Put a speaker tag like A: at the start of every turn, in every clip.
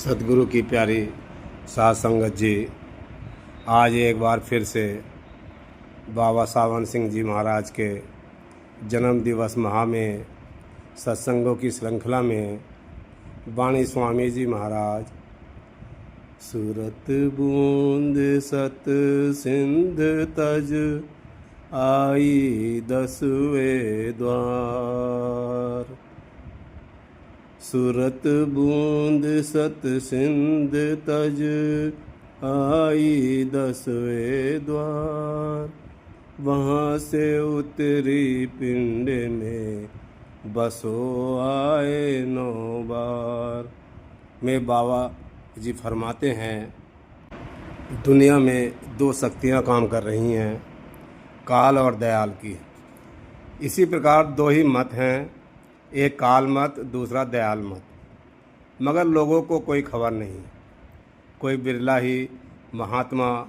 A: सतगुरु की प्यारी साध संगत जी, आज एक बार फिर से बाबा सावन सिंह जी महाराज के जन्म दिवस महा में सत्संगों की श्रृंखला में वाणी स्वामी जी महाराज सूरत बूंद सत सिंध तज आई दसवें द्वार। सूरत बूंद सत सिंध तज आई दसवें द्वार। वहाँ से उतरी पिंड में बसो आए 9 बार। में बाबा जी फरमाते हैं, दुनिया में 2 शक्तियाँ काम कर रही हैं, काल और दयाल की। इसी प्रकार 2 ही मत हैं, एक काल मत, दूसरा दयाल मत। मगर लोगों को कोई खबर नहीं। कोई बिरला ही महात्मा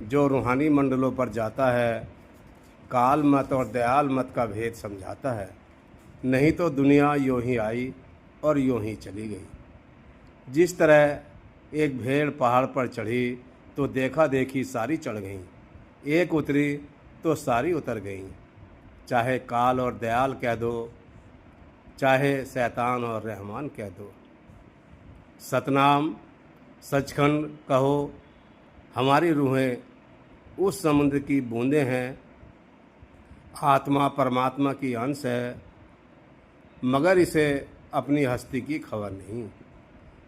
A: जो रूहानी मंडलों पर जाता है, काल मत और दयाल मत का भेद समझाता है। नहीं तो दुनिया यूँ ही आई और यूँ ही चली गई। जिस तरह एक भेड़ पहाड़ पर चढ़ी तो देखा देखी सारी चढ़ गईं, एक उतरी तो सारी उतर गईं। चाहे काल और दयाल कह दो, चाहे शैतान और रहमान कह दो। सतनाम सचखंड कहो, हमारी रूहें उस समुद्र की बूंदें हैं। आत्मा परमात्मा की अंश है, मगर इसे अपनी हस्ती की खबर नहीं।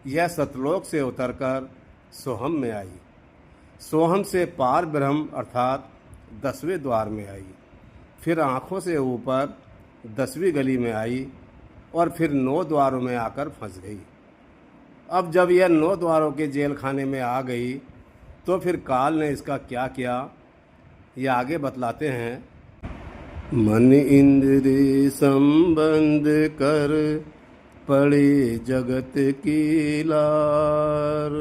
A: यह सतलोक से उतरकर सोहम में आई, सोहम से पार ब्रह्म अर्थात 10वें द्वार में आई, फिर आँखों से ऊपर 10वीं गली में आई और फिर 9 द्वारों में आकर फंस गई। अब जब यह 9 द्वारों के जेल खाने में आ गई तो फिर काल ने इसका क्या किया, ये आगे बतलाते हैं। मन इंद्रिय संबंध कर पड़े जगत की लार।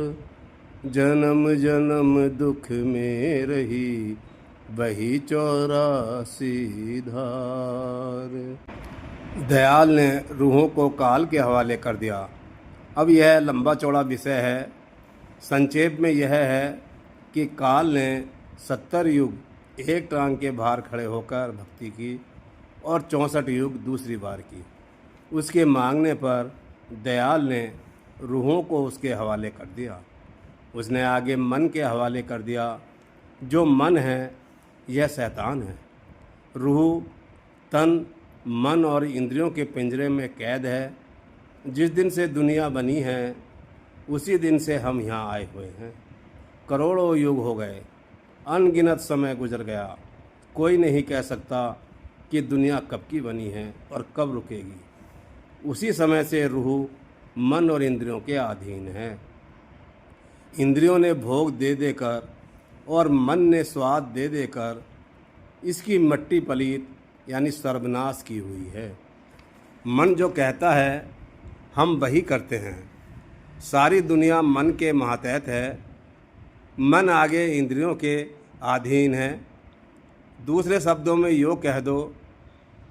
A: जन्म जन्म दुख में रही वही 84 धार। दयाल ने रूहों को काल के हवाले कर दिया। अब यह लंबा चौड़ा विषय है। संक्षेप में यह है कि काल ने 70 युग एक टांग के भार खड़े होकर भक्ति की और 64 युग दूसरी बार की। उसके मांगने पर दयाल ने रूहों को उसके हवाले कर दिया। उसने आगे मन के हवाले कर दिया। जो मन है यह शैतान है। रूह तन मन और इंद्रियों के पिंजरे में कैद है। जिस दिन से दुनिया बनी है उसी दिन से हम यहाँ आए हुए हैं। करोड़ों युग हो गए, अनगिनत समय गुजर गया। कोई नहीं कह सकता कि दुनिया कब की बनी है और कब रुकेगी। उसी समय से रूह मन और इंद्रियों के अधीन है। इंद्रियों ने भोग दे देकर और मन ने स्वाद दे देकर इसकी मट्टी पलीत यानी सर्वनाश की हुई है। मन जो कहता है हम वही करते हैं। सारी दुनिया मन के मातहत है। मन आगे इंद्रियों के अधीन है। दूसरे शब्दों में यूँ कह दो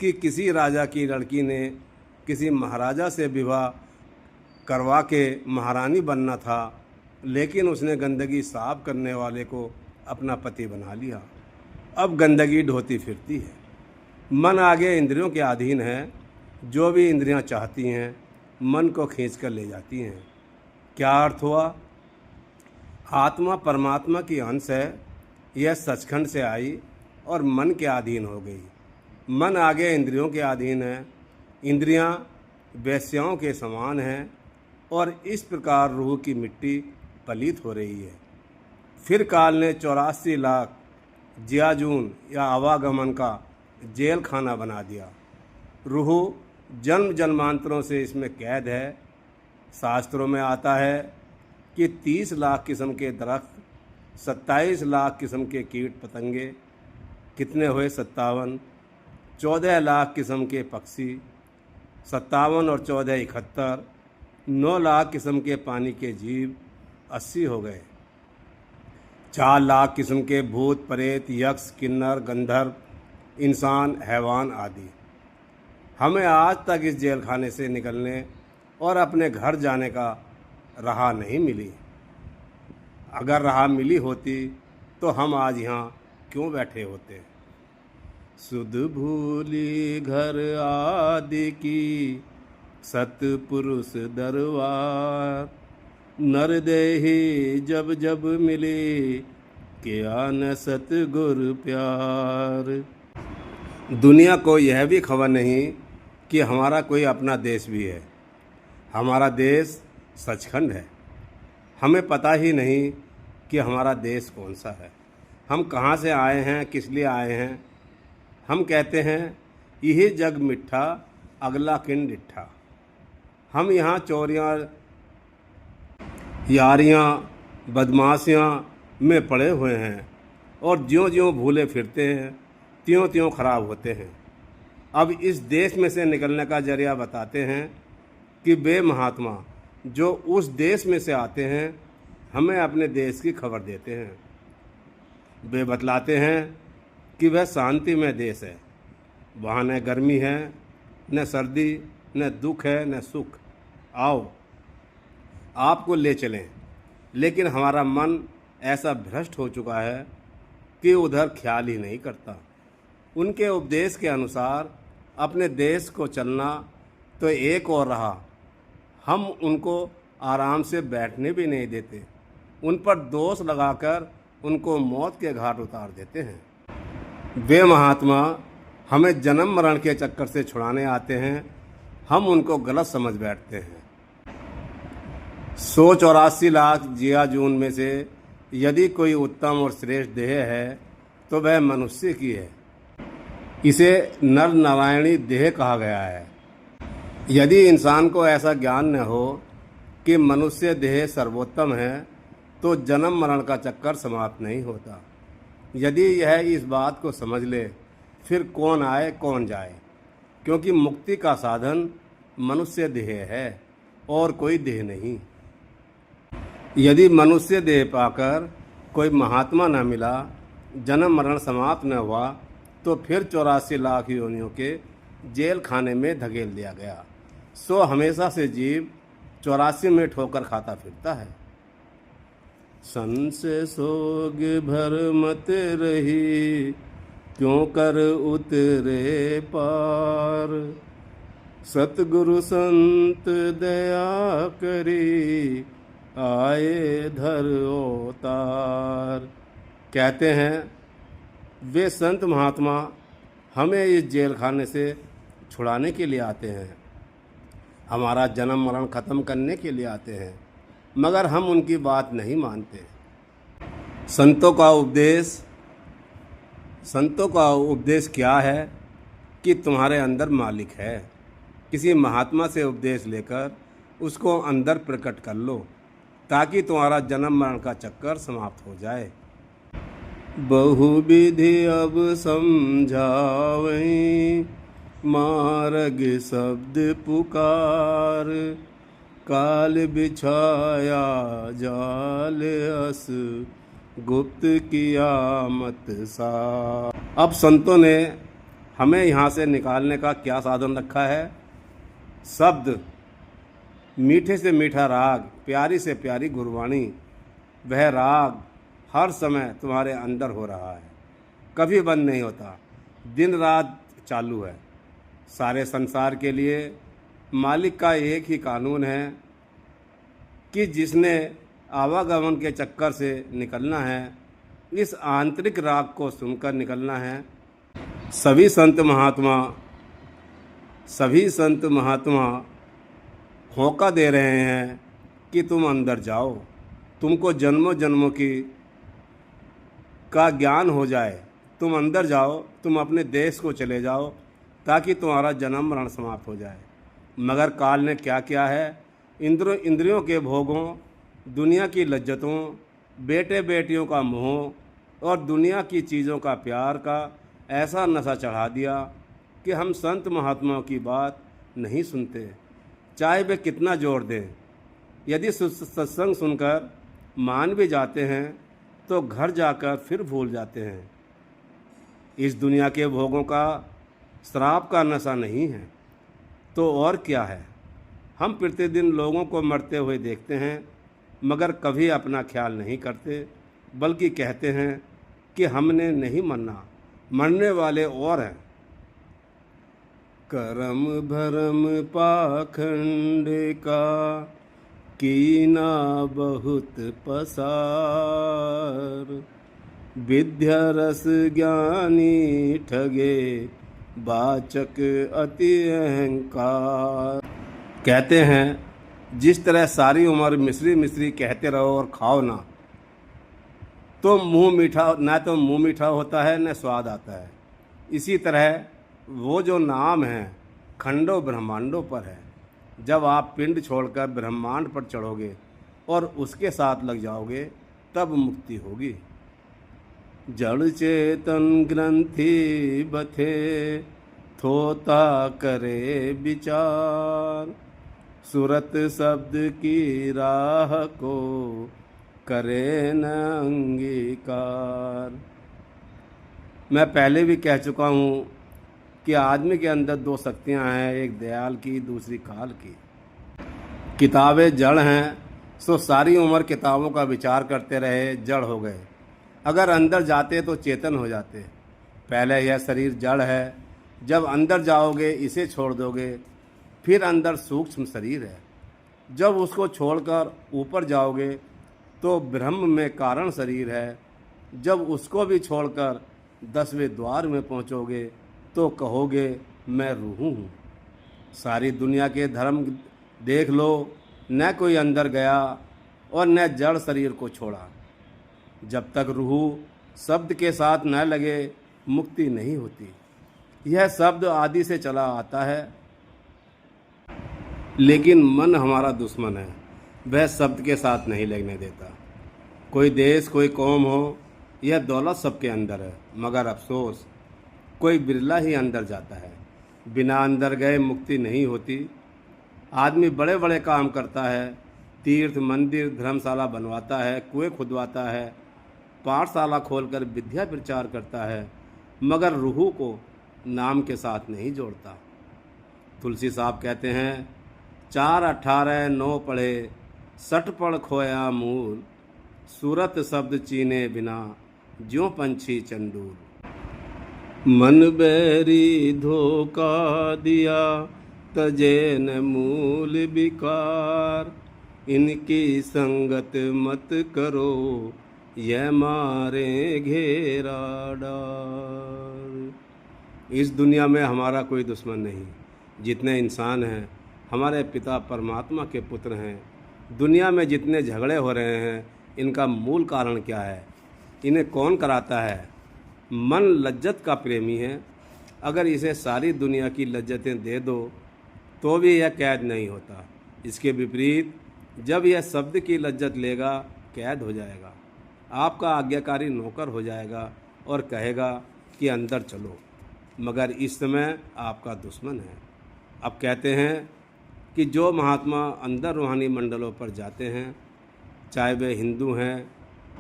A: कि किसी राजा की लड़की ने किसी महाराजा से विवाह करवा के महारानी बनना था, लेकिन उसने गंदगी साफ करने वाले को अपना पति बना लिया। अब गंदगी ढोती फिरती है। मन आगे इंद्रियों के अधीन है। जो भी इंद्रियां चाहती हैं मन को खींच कर ले जाती हैं। क्या अर्थ हुआ? आत्मा परमात्मा की अंश है। यह सचखंड से आई और मन के अधीन हो गई। मन आगे इंद्रियों के अधीन है। इंद्रियां वेश्याओं के समान हैं और इस प्रकार रूह की मिट्टी पलीत हो रही है। फिर काल ने 84 लाख जियाजून या आवागमन का जेल खाना बना दिया। रूह जन्म जन्मांतरों से इसमें कैद है। शास्त्रों में आता है कि 30 लाख किस्म के दरख्त, 27 लाख किस्म के कीट पतंगे, कितने हुए 57, 14 लाख किस्म के पक्षी, 57 और 14 71, 9 लाख किस्म के पानी के जीव, 80 हो गए। 4 लाख किस्म के भूत प्रेत, यक्ष, किन्नर, गंधर्व, इंसान, हैवान आदि। हमें आज तक इस जेल खाने से निकलने और अपने घर जाने का राह नहीं मिली। अगर राह मिली होती तो हम आज यहाँ क्यों बैठे होते। सुध भूली घर आदि की सतपुरुष दरबार, नर देही जब जब मिली किया न सतगुर प्यार। दुनिया को यह भी खबर नहीं कि हमारा कोई अपना देश भी है। हमारा देश सचखंड है। हमें पता ही नहीं कि हमारा देश कौन सा है, हम कहाँ से आए हैं, किस लिए आए हैं। हम कहते हैं यही जग मिठा अगला किन डिठा। हम यहाँ चोरियाँ यारियाँ बदमाशियाँ में पड़े हुए हैं और ज्यों ज्यों भूले फिरते हैं त्यों त्यों खराब होते हैं। अब इस देश में से निकलने का जरिया बताते हैं कि वे महात्मा जो उस देश में से आते हैं हमें अपने देश की खबर देते हैं। वे बतलाते हैं कि वह शांतिमय देश है, वहाँ न गर्मी है, न सर्दी, न दुख है, न सुख। आओ आपको ले चलें। लेकिन हमारा मन ऐसा भ्रष्ट हो चुका है कि उधर ख्याल ही नहीं करता। उनके उपदेश के अनुसार अपने देश को चलना तो एक और रहा, हम उनको आराम से बैठने भी नहीं देते। उन पर दोष लगाकर उनको मौत के घाट उतार देते हैं। वे महात्मा हमें जन्म मरण के चक्कर से छुड़ाने आते हैं, हम उनको गलत समझ बैठते हैं। 184 लाख जिया जून में से यदि कोई उत्तम और श्रेष्ठ देह है तो वह मनुष्य की है। इसे नर नारायणी देह कहा गया है। यदि इंसान को ऐसा ज्ञान न हो कि मनुष्य देह सर्वोत्तम है तो जन्म मरण का चक्कर समाप्त नहीं होता। यदि यह इस बात को समझ ले फिर कौन आए कौन जाए, क्योंकि मुक्ति का साधन मनुष्य देह है और कोई देह नहीं। यदि मनुष्य देह पाकर कोई महात्मा न मिला, जन्म मरण समाप्त न हुआ तो फिर 84 लाख योनियों के जेल खाने में धकेल दिया गया। सो हमेशा से जीव 84 में ठोकर खाता फिरता है। सन से सोग भर मत रही क्यों कर उतरे पार, सतगुरु संत दया करी आए धर अवतार। कहते हैं वे संत महात्मा हमें इस जेल खाने से छुड़ाने के लिए आते हैं, हमारा जन्म मरण ख़त्म करने के लिए आते हैं, मगर हम उनकी बात नहीं मानते। संतों का उपदेश क्या है कि तुम्हारे अंदर मालिक है। किसी महात्मा से उपदेश लेकर उसको अंदर प्रकट कर लो ताकि तुम्हारा जन्म मरण का चक्कर समाप्त हो जाए। बहुविधि अब समझावई मार्ग शब्द पुकार, काल बिछाया जाल अस गुप्त कियामत सा। अब संतों ने हमें यहाँ से निकालने का क्या साधन रखा है। शब्द, मीठे से मीठा राग, प्यारी से प्यारी गुरबाणी, वह राग हर समय तुम्हारे अंदर हो रहा है, कभी बंद नहीं होता, दिन रात चालू है। सारे संसार के लिए मालिक का एक ही कानून है कि जिसने आवागमन के चक्कर से निकलना है, इस आंतरिक राग को सुनकर निकलना है। सभी संत महात्मा होका दे रहे हैं कि तुम अंदर जाओ, तुमको जन्मों जन्मों का ज्ञान हो जाए, तुम अंदर जाओ, तुम अपने देश को चले जाओ ताकि तुम्हारा जन्म मरण समाप्त हो जाए। मगर काल ने क्या किया है, इंद्रियों के भोगों, दुनिया की लज्जतों, बेटे बेटियों का मोह और दुनिया की चीज़ों का प्यार का ऐसा नशा चढ़ा दिया कि हम संत महात्माओं की बात नहीं सुनते, चाहे वे कितना जोर दें। यदि सत्संग सुनकर मान भी जाते हैं तो घर जाकर फिर भूल जाते हैं। इस दुनिया के भोगों का, श्राप का नशा नहीं है तो और क्या है। हम प्रतिदिन लोगों को मरते हुए देखते हैं, मगर कभी अपना ख्याल नहीं करते, बल्कि कहते हैं कि हमने नहीं मरना, मरने वाले और हैं। करम भरम पाखंड का कीना बहुत पसार, विद्या रस ज्ञानी ठगे वाचक अति अहंकार। कहते हैं, जिस तरह सारी उम्र मिश्री मिश्री कहते रहो और खाओ ना, तो मुंह मीठा होता है न स्वाद आता है। इसी तरह वो जो नाम है खंडों ब्रह्मांडों पर है। जब आप पिंड छोड़कर ब्रह्मांड पर चढ़ोगे और उसके साथ लग जाओगे, तब मुक्ति होगी। जड़ चेतन ग्रंथि बथे, थोता करे विचार, सूरत शब्द की राह को करे न अंगीकार। मैं पहले भी कह चुका हूँ कि आदमी के अंदर दो शक्तियाँ हैं, एक दयाल की, दूसरी काल की। किताबें जड़ हैं, सो सारी उम्र किताबों का विचार करते रहे, जड़ हो गए। अगर अंदर जाते तो चेतन हो जाते। पहले यह शरीर जड़ है, जब अंदर जाओगे इसे छोड़ दोगे, फिर अंदर सूक्ष्म शरीर है। जब उसको छोड़कर ऊपर जाओगे तो ब्रह्म में कारण शरीर है। जब उसको भी छोड़कर 10वें द्वार में पहुँचोगे तो कहोगे मैं रूह हूँ। सारी दुनिया के धर्म देख लो, न कोई अंदर गया और न जड़ शरीर को छोड़ा। जब तक रूह शब्द के साथ न लगे, मुक्ति नहीं होती। यह शब्द आदि से चला आता है, लेकिन मन हमारा दुश्मन है, वह शब्द के साथ नहीं लगने देता। कोई देश, कोई कौम हो, यह दौलत सबके अंदर है, मगर अफसोस कोई बिरला ही अंदर जाता है। बिना अंदर गए मुक्ति नहीं होती। आदमी बड़े बड़े काम करता है, तीर्थ मंदिर धर्मशाला बनवाता है, कुएं खुदवाता है, पाठशाला खोलकर विद्या प्रचार करता है, मगर रूह को नाम के साथ नहीं जोड़ता। तुलसी साहब कहते हैं, 4:18:9 पढ़े, 60 पढ़ खोया मूल, सूरत शब्द चीने बिना ज्यों पंछी चंडूल। मन बैरी धोखा दिया, तजे न मूल विकार, इनकी संगत मत करो, यह मारे घेरा डार। इस दुनिया में हमारा कोई दुश्मन नहीं। जितने इंसान हैं हमारे पिता परमात्मा के पुत्र हैं। दुनिया में जितने झगड़े हो रहे हैं, इनका मूल कारण क्या है? इन्हें कौन कराता है? मन लज्जत का प्रेमी है। अगर इसे सारी दुनिया की लज्जतें दे दो तो भी यह कैद नहीं होता। इसके विपरीत जब यह शब्द की लज्जत लेगा, कैद हो जाएगा। आपका आज्ञाकारी नौकर हो जाएगा और कहेगा कि अंदर चलो, मगर इस समय आपका दुश्मन है। अब कहते हैं कि जो महात्मा अंदर रूहानी मंडलों पर जाते हैं, चाहे वे हिंदू हैं,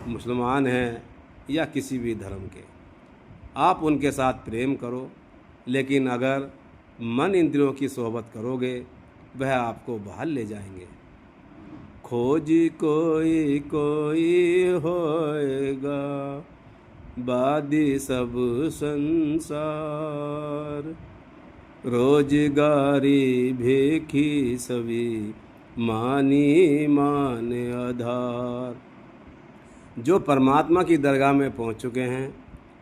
A: मुसलमान हैं या किसी भी धर्म के, आप उनके साथ प्रेम करो, लेकिन अगर मन इंद्रियों की सोहबत करोगे, वह आपको बाहर ले जाएंगे। खोज कोई कोई होएगा, बादी सब संसार, रोजगारी भेखी सभी, मानी मान आधार। जो परमात्मा की दरगाह में पहुंच चुके हैं,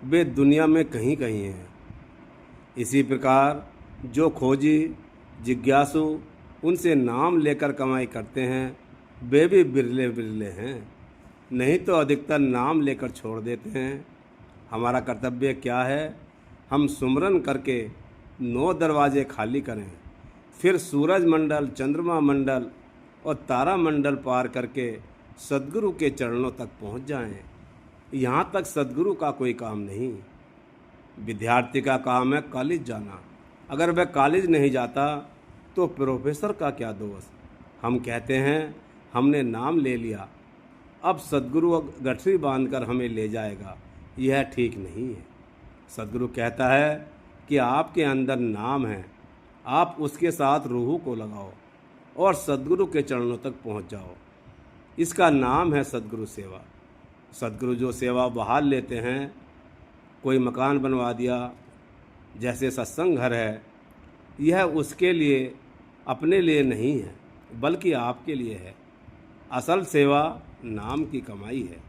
A: वे दुनिया में कहीं कहीं हैं। इसी प्रकार जो खोजी, जिज्ञासु, उनसे नाम लेकर कमाई करते हैं, वे भी बिरले बिरले हैं। नहीं तो अधिकतर नाम लेकर छोड़ देते हैं। हमारा कर्तव्य क्या है? हम सुमरन करके 9 दरवाजे खाली करें, फिर सूरज मंडल, चंद्रमा मंडल और तारा मंडल पार करके सद्गुरु के चरणों तक पहुंच जाएं। यहाँ तक सद्गुरु का कोई काम नहीं। विद्यार्थी का काम है कॉलेज जाना। अगर वह कॉलेज नहीं जाता तो प्रोफेसर का क्या दोष? हम कहते हैं हमने नाम ले लिया, अब सद्गुरु गठरी बांधकर हमें ले जाएगा। यह ठीक नहीं है। सद्गुरु कहता है कि आपके अंदर नाम है, आप उसके साथ रूह को लगाओ। और सद्गुरु के चरणों तक पहुंच जाओ। इसका नाम है सद्गुरु सेवा। सद्गुरु जो सेवा बहाल लेते हैं, कोई मकान बनवा दिया, जैसे सत्संग घर है, यह उसके लिए, अपने लिए नहीं है, बल्कि आपके लिए है। असल सेवा नाम की कमाई है।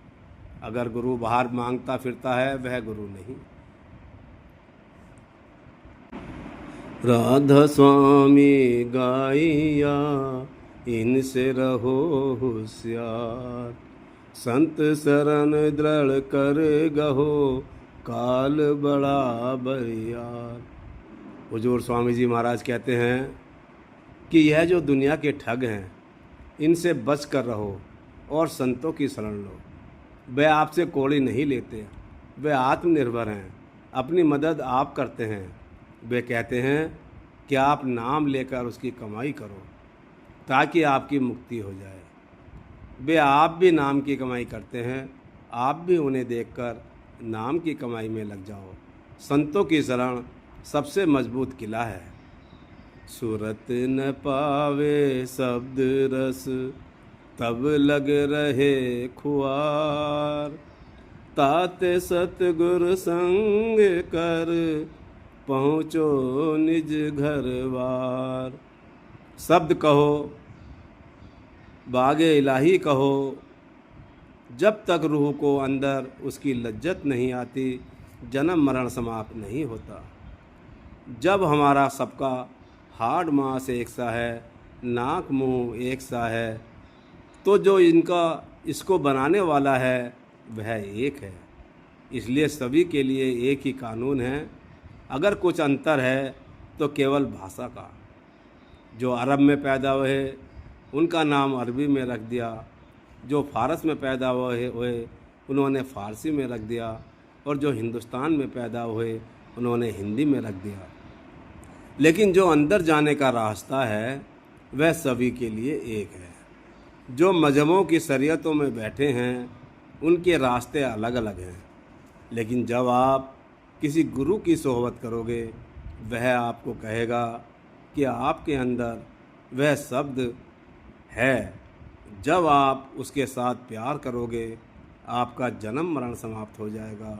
A: अगर गुरु बाहर मांगता फिरता है, वह गुरु नहीं। राधा स्वामी गाइया, इनसे रहो होशियार। संत शरण दृढ़ कर गहो, काल बड़ा बरियार। हुजूर स्वामी जी महाराज कहते हैं कि यह जो दुनिया के ठग हैं, इनसे बच कर रहो और संतों की शरण लो। वे आपसे कौड़ी नहीं लेते, वे आत्मनिर्भर हैं, अपनी मदद आप करते हैं। वे कहते हैं कि आप नाम लेकर उसकी कमाई करो ताकि आपकी मुक्ति हो जाए। वे आप भी नाम की कमाई करते हैं, आप भी उन्हें देखकर नाम की कमाई में लग जाओ। संतों की शरण सबसे मजबूत किला है। सूरत न पावे शब्द रस, तब लग रहे खुआर। ताते सतगुर संग कर, पहुँचो निज घर बार। शब्द कहो, बागे इलाही कहो, जब तक रूह को अंदर उसकी लज्जत नहीं आती, जन्म मरण समाप्त नहीं होता। जब हमारा सबका हाड़ मांस एक सा है, नाक मुंह एक सा है, तो जो इसको बनाने वाला है वह एक है। इसलिए सभी के लिए एक ही कानून है। अगर कुछ अंतर है तो केवल भाषा का। जो अरब में पैदा हुए उनका नाम अरबी में रख दिया, जो फारस में पैदा हुए उन्होंने फ़ारसी में रख दिया, और जो हिंदुस्तान में पैदा हुए उन्होंने हिंदी में रख दिया। लेकिन जो अंदर जाने का रास्ता है वह सभी के लिए एक है। जो मजहबों की शरीयतों में बैठे हैं उनके रास्ते अलग अलग हैं, लेकिन जब आप किसी गुरु की सोहबत करोगे, वह आपको कहेगा कि आपके अंदर वह शब्द है। जब आप उसके साथ प्यार करोगे, आपका जन्म मरण समाप्त हो जाएगा।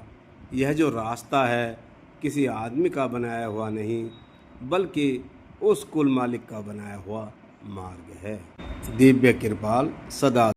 A: यह जो रास्ता है किसी आदमी का बनाया हुआ नहीं, बल्कि उस कुल मालिक का बनाया हुआ मार्ग है। दिव्य कृपाल सदा।